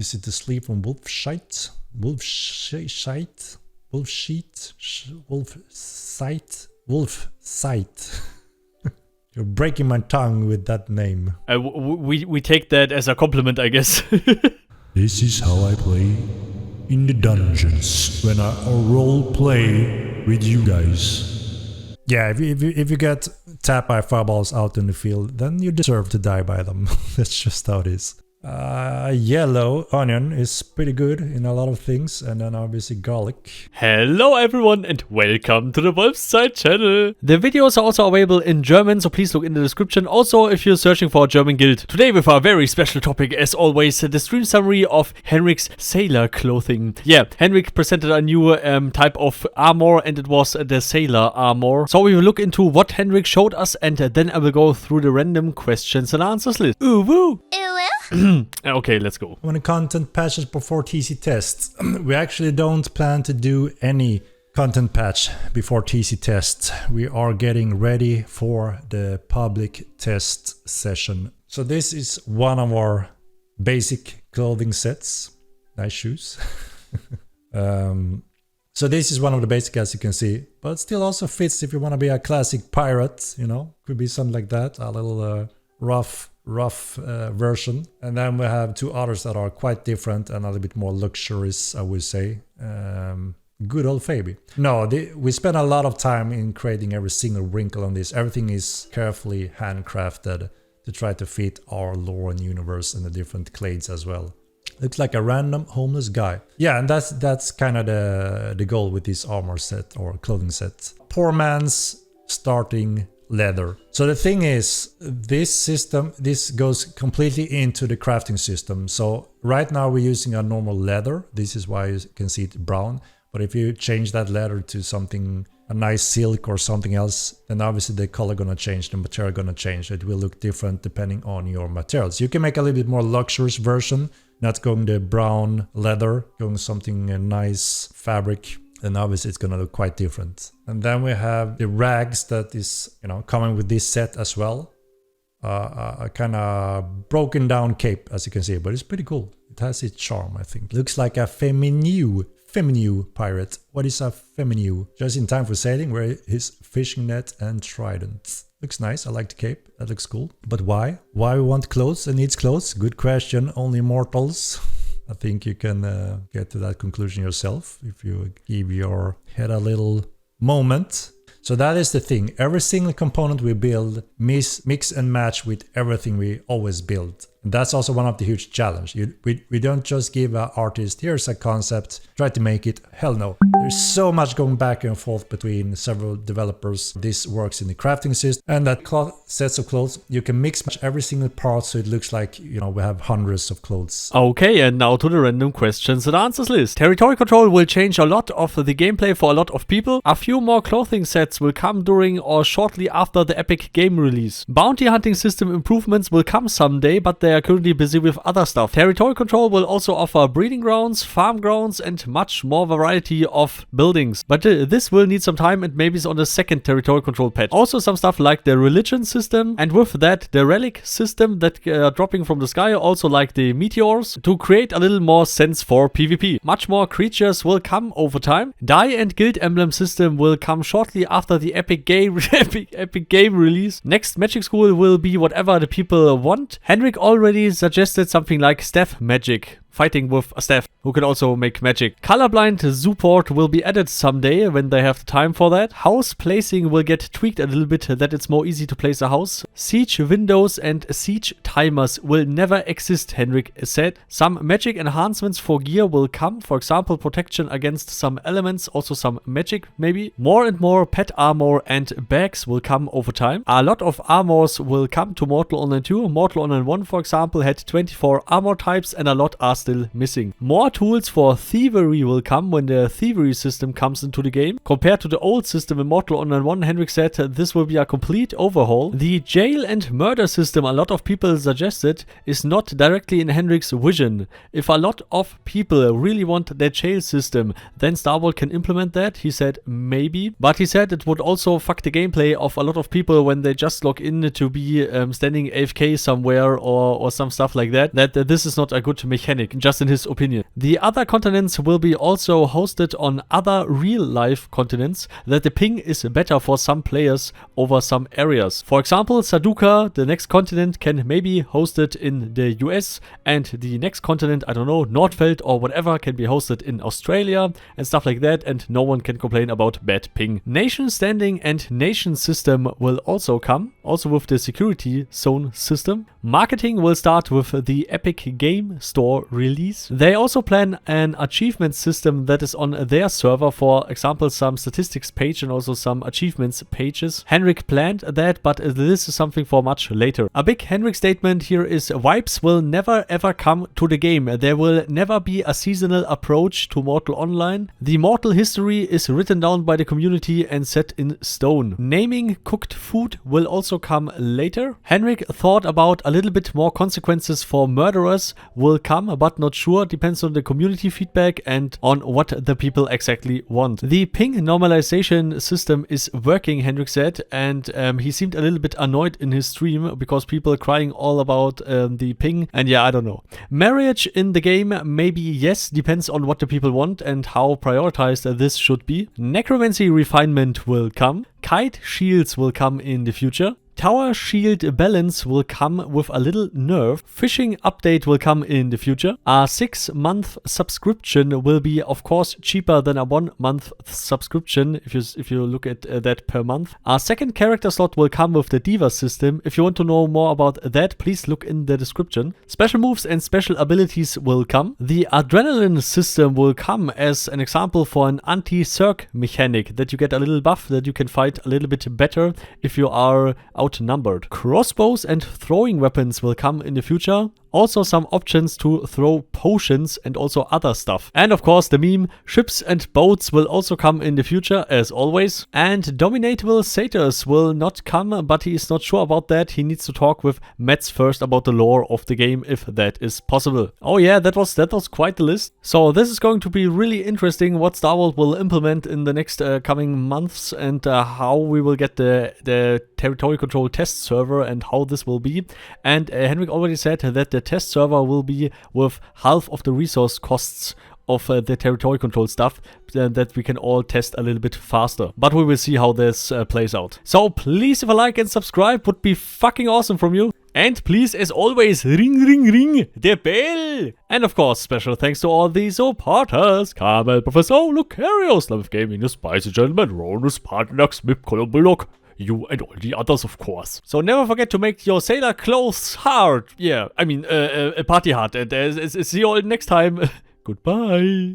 Is it the sleeve from wolf shite? Wolf shite? Wolf sheet? Wolf sight? Wolf sight. You're breaking my tongue with that name. We take that as a compliment, I guess. This is how I play in the dungeons when I role play with you guys. Yeah, if you get tapped by fireballs out in the field, then you deserve to die by them. That's just how it is. Yellow onion is pretty good in a lot of things, and then obviously garlic. Hello everyone and welcome to the Wolfside channel. The videos are also available in German, so please look in the description. Also, if you're searching for a German guild. Today with a very special topic, as always, the stream summary of Henrik's sailor clothing. Yeah, Henrik presented a new type of armor, and it was the sailor armor. So we will look into what Henrik showed us, and then I will go through the random questions and answers list. Ooh woo! Okay, let's go. When the content patches before TC tests, we actually don't plan to do any content patch before TC tests. We are getting ready for the public test session. So this is one of our basic clothing sets. Nice shoes. So this is one of the basic, as you can see, but still also fits if you want to be a classic pirate, you know, could be something like that, a little rough version. And then we have two others that are quite different and a little bit more luxurious, I would say. Good old Fabi. No, we spent a lot of time in creating every single wrinkle on this. Everything is carefully handcrafted to try to fit our lore and universe and the different clades as well. Looks like a random homeless guy. Yeah, and that's kind of the goal with this armor set or clothing set. Poor man's starting leather. So the thing is, this system, this goes completely into the crafting system. So right now we're using a normal leather. This is why you can see it brown. But if you change that leather to something, a nice silk or something else, then obviously the color gonna change, the material gonna change. It will look different depending on your materials. You can make a little bit more luxurious version, not going the brown leather, going something nice fabric. And obviously it's gonna look quite different. And then we have the rags that is, you know, coming with this set as well. A kind of broken down cape, as you can see, but it's pretty cool. It has its charm, I think. Looks like a feminine pirate. What is a feminine? Just in time for sailing, where his fishing net and trident. Looks nice. I like the cape. That looks cool. But why? Why we want clothes and needs clothes? Good question. Only mortals. I think you can get to that conclusion yourself if you give your head a little moment. So that is the thing. Every single component we build mix and match with everything we always build. And that's also one of the huge challenges. We don't just give an artist, here's a concept, try to make it. Hell no. There's so much going back and forth between several developers. This works in the crafting system. And that sets of clothes, you can mix match every single part so it looks like, you know, we have hundreds of clothes. Okay, and now to the random questions and answers list. Territory control will change a lot of the gameplay for a lot of people. A few more clothing sets will come during or shortly after the Epic game release. Bounty hunting system improvements will come someday, but they are currently busy with other stuff. Territory control will also offer breeding grounds, farm grounds, and much more variety of buildings. But this will need some time, and maybe it's on the second territory control patch. Also some stuff like the religion system, and with that the relic system that are dropping from the sky, also like the meteors, to create a little more sense for PvP. Much more creatures will come over time. Die and guild emblem system will come shortly after the Epic game release. Next magic school will be whatever the people want. Henrik already suggested something like staff magic. Fighting with a staff, who can also make magic. Colorblind support will be added someday when they have the time for that. House placing will get tweaked a little bit, that it's more easy to place a house. Siege windows and siege timers will never exist, Henrik said. Some magic enhancements for gear will come, for example protection against some elements, also some magic maybe. More and more pet armor and bags will come over time. A lot of armors will come to Mortal Online 2. Mortal Online 1, for example, had 24 armor types and a lot are still missing. More tools for thievery will come when the thievery system comes into the game. Compared to the old system in Mortal Online 1, Henrik said this will be a complete overhaul. The jail and murder system a lot of people suggested is not directly in Henrik's vision. If a lot of people really want their jail system, then Star Wars can implement that. He said maybe, but he said it would also fuck the gameplay of a lot of people when they just log in to be standing AFK somewhere or some stuff like that. That this is not a good mechanic. like just in his opinion. The other continents will be also hosted on other real-life continents, that the ping is better for some players over some areas. For example, Saduka, the next continent, can maybe host it in the US, and the next continent, I don't know, Nordfeld or whatever, can be hosted in Australia and stuff like that, and no one can complain about bad ping. Nation standing and nation system will also come, also with the security zone system. Marketing will start with the Epic Game Store release. They also plan an achievement system that is on their server, for example, some statistics page and also some achievements pages. Henrik planned that, but this is something for much later. A big Henrik statement here is wipes will never ever come to the game. There will never be a seasonal approach to Mortal Online. The Mortal history is written down by the community and set in stone. Naming cooked food will also come later. Henrik thought about a little bit more consequences for murderers will come, but not sure. Depends on the community feedback and on what the people exactly want. The ping normalization system is working, Henrik said, and he seemed a little bit annoyed in his stream because people are crying all about the ping, and yeah, I don't know. Marriage in the game, maybe yes, depends on what the people want and how prioritized this should be. Necromancy refinement will come. Kite shields will come in the future. Tower shield balance will come with a little nerf. Fishing update will come in the future. A 6-month subscription will be, of course, cheaper than a 1-month subscription if you look at that per month. A second character slot will come with the Diva system. If you want to know more about that, please look in the description. Special moves and special abilities will come. The adrenaline system will come as an example for an anti-circ mechanic, that you get a little buff that you can fight a little bit better if you are outnumbered. Crossbows and throwing weapons will come in the future. Also some options to throw potions and also other stuff. And of course the meme, ships and boats will also come in the future as always. And dominatable satyrs will not come, but he is not sure about that. He needs to talk with Mets first about the lore of the game, if that is possible. Oh yeah, that was quite the list. So this is going to be really interesting what Star Wars will implement in the next coming months, and how we will get the territory control test server and how this will be. And Henrik already said that the test server will be with half of the resource costs of the territory control stuff, that we can all test a little bit faster. But we will see how this plays out. So please, if a like and subscribe would be fucking awesome from you. And please, as always, ring ring ring the bell. And of course, special thanks to all the supporters: Carmel, Professor Lukario, Love of Gaming, the Spicy Gentleman, Rhonus, Paarthurnax, Cologne, Bulldog, you and all the others, of course. So never forget to make your sailor clothes hard. Yeah, I mean, a party hard. And see you all next time. Goodbye.